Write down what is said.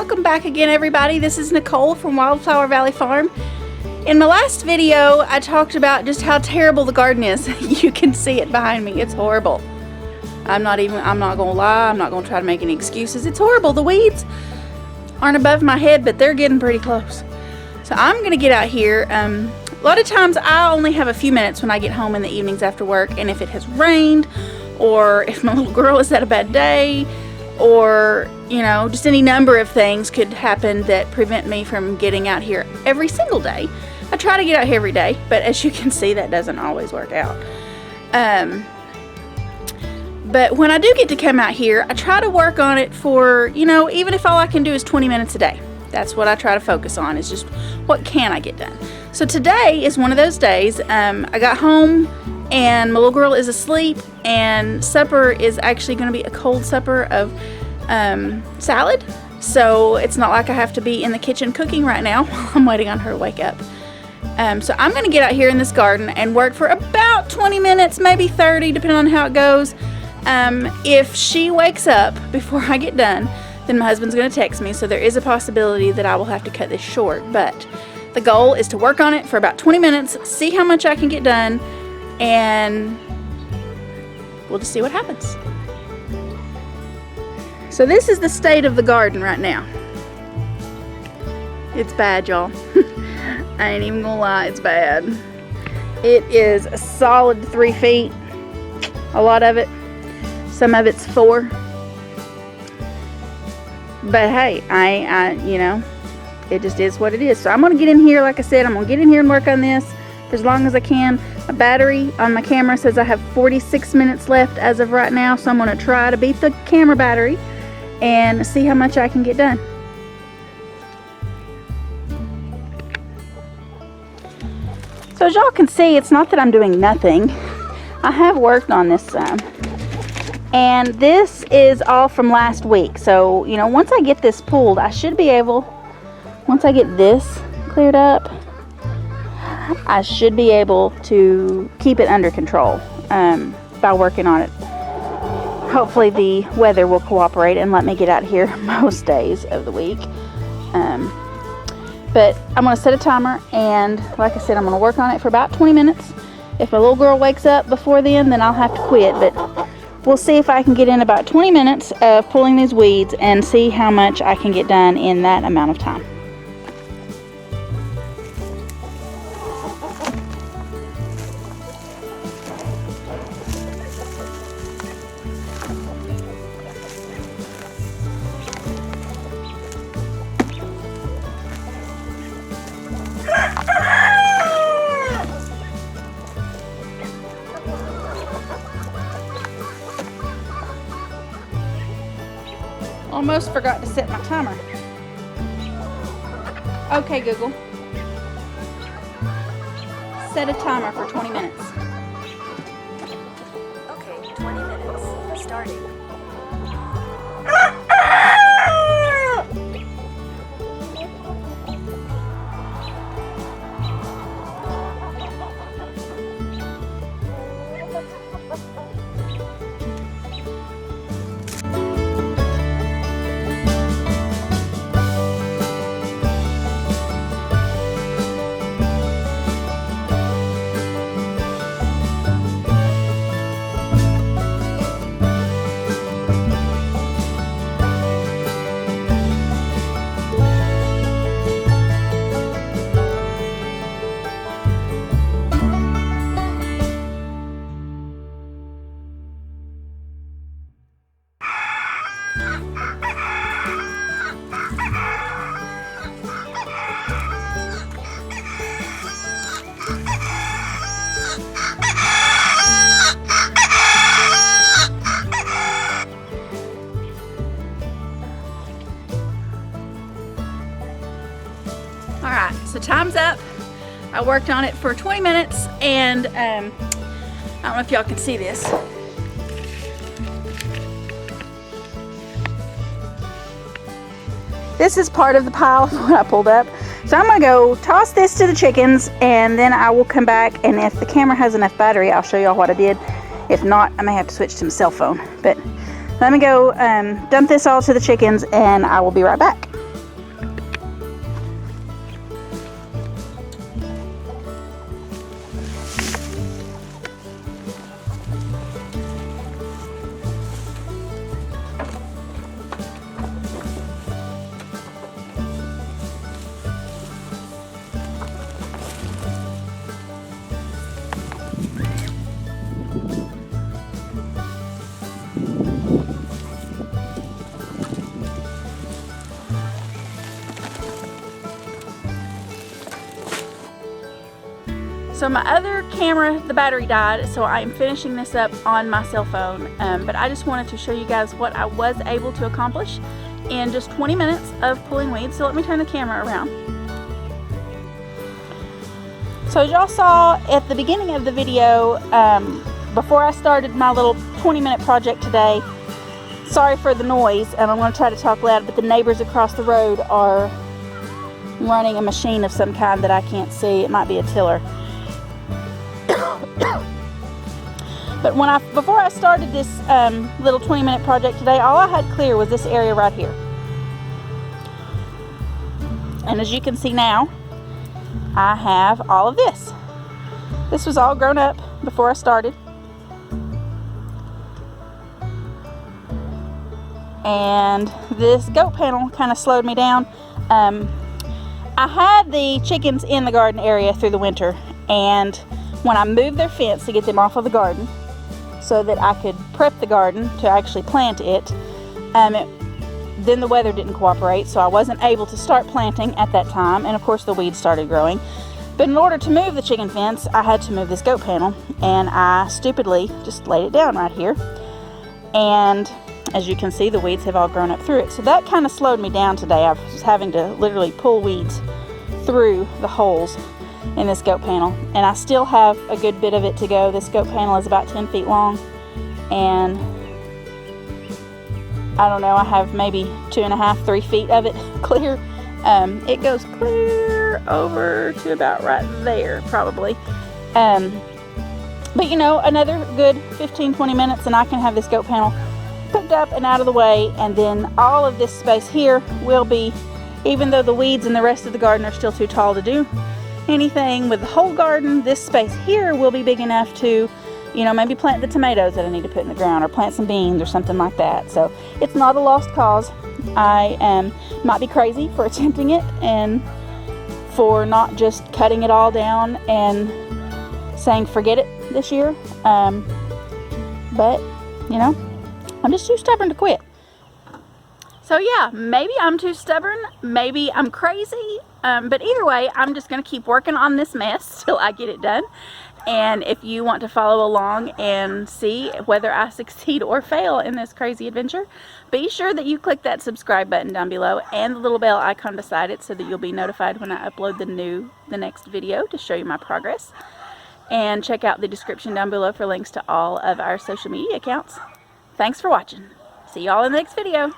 welcome back again, everybody. This is Nicole from Wildflower Valley Farm. In my last video, I talked about just how terrible the garden is. You can see it behind me. It's horrible. I'm not gonna lie. I'm not gonna try to make any excuses. It's horrible. The weeds aren't above my head, but they're getting pretty close. So I'm gonna get out here. A lot of times I only have a few minutes when I get home in the evenings after work, and if it has rained, or if my little girl has had a bad day, or just any number of things could happen that prevent me from getting out here every single day. I try to get out here every day, but as you can see, that doesn't always work out. But when I do get to come out here, I try to work on it for, even if all I can do is 20 minutes a day. That's what I try to focus on, is just what can I get done. So today is one of those days. I got home and my little girl is asleep, and supper is actually going to be a cold supper of salad. So it's not like I have to be in the kitchen cooking right now while I'm waiting on her to wake up. So I'm going to get out here in this garden and work for about 20 minutes, maybe 30, depending on how it goes. If she wakes up before I get done, then my husband's going to text me, so there is a possibility that I will have to cut this short. But the goal is to work on it for about 20 minutes, see how much I can get done, and we'll just see what happens. So this is the state of the garden right now. It's bad, y'all. I ain't even gonna lie, it's bad. It is a solid 3 feet. A lot of it. Some of it's 4. But hey, it just is what it is. So I'm gonna get in here, like I said, I'm gonna get in here and work on this for as long as I can. My battery on my camera says I have 46 minutes left as of right now, so I'm gonna try to beat the camera battery and see how much I can get done. So as y'all can see, it's not that I'm doing nothing. I have worked on this some. And this is all from last week. So, once I get this pulled, I should be able, once I get this cleared up, I should be able to keep it under control by working on it. Hopefully the weather will cooperate and let me get out here most days of the week. But I'm going to set a timer, and like I said, I'm going to work on it for about 20 minutes. If my little girl wakes up before then I'll have to quit. But we'll see if I can get in about 20 minutes of pulling these weeds and see how much I can get done in that amount of time. Almost forgot to set my timer. Okay, Google. Set a timer for 20 minutes. Okay, 20 minutes. Starting. Alright, so time's up. I worked on it for 20 minutes, and I don't know if y'all can see this. This is part of the pile of what I pulled up. So I'm going to go toss this to the chickens, and then I will come back, and if the camera has enough battery, I'll show y'all what I did. If not, I may have to switch to my cell phone. But let me go dump this all to the chickens, and I will be right back. So my other camera, the battery died, so I am finishing this up on my cell phone. But I just wanted to show you guys what I was able to accomplish in just 20 minutes of pulling weeds. So let me turn the camera around. So as y'all saw at the beginning of the video, before I started my little 20-minute project today, sorry for the noise, and I'm going to try to talk loud, but the neighbors across the road are running a machine of some kind that I can't see. It might be a tiller. But before I started this little 20-minute project today, all I had clear was this area right here. And as you can see now, I have all of this. This was all grown up before I started. And this goat panel kind of slowed me down. I had the chickens in the garden area through the winter, and when I moved their fence to get them off of the garden so that I could prep the garden to actually plant it, then the weather didn't cooperate, so I wasn't able to start planting at that time, and of course the weeds started growing. But in order to move the chicken fence, I had to move this goat panel, and I stupidly just laid it down right here. And as you can see, the weeds have all grown up through it. So that kind of slowed me down today. I was having to literally pull weeds through the holes in this goat panel. And I still have a good bit of it to go. This goat panel is about 10 feet long. And I don't know, I have maybe 2.5, 3 feet of it clear. It goes clear over to about right there, probably. But you know, another good 15, 20 minutes and I can have this goat panel picked up and out of the way, and then all of this space here will be, even though the weeds and the rest of the garden are still too tall to do anything with the whole garden, this space here will be big enough to, you know, maybe plant the tomatoes that I need to put in the ground, or plant some beans or something like that. So it's not a lost cause. I might be crazy for attempting it and for not just cutting it all down and saying forget it this year, but you know, I'm just too stubborn to quit. So yeah, maybe I'm too stubborn, maybe I'm crazy, but either way, I'm just going to keep working on this mess till I get it done. And if you want to follow along and see whether I succeed or fail in this crazy adventure, be sure that you click that subscribe button down below and the little bell icon beside it so that you'll be notified when I upload the next video to show you my progress. And check out the description down below for links to all of our social media accounts. Thanks for watching. See y'all in the next video.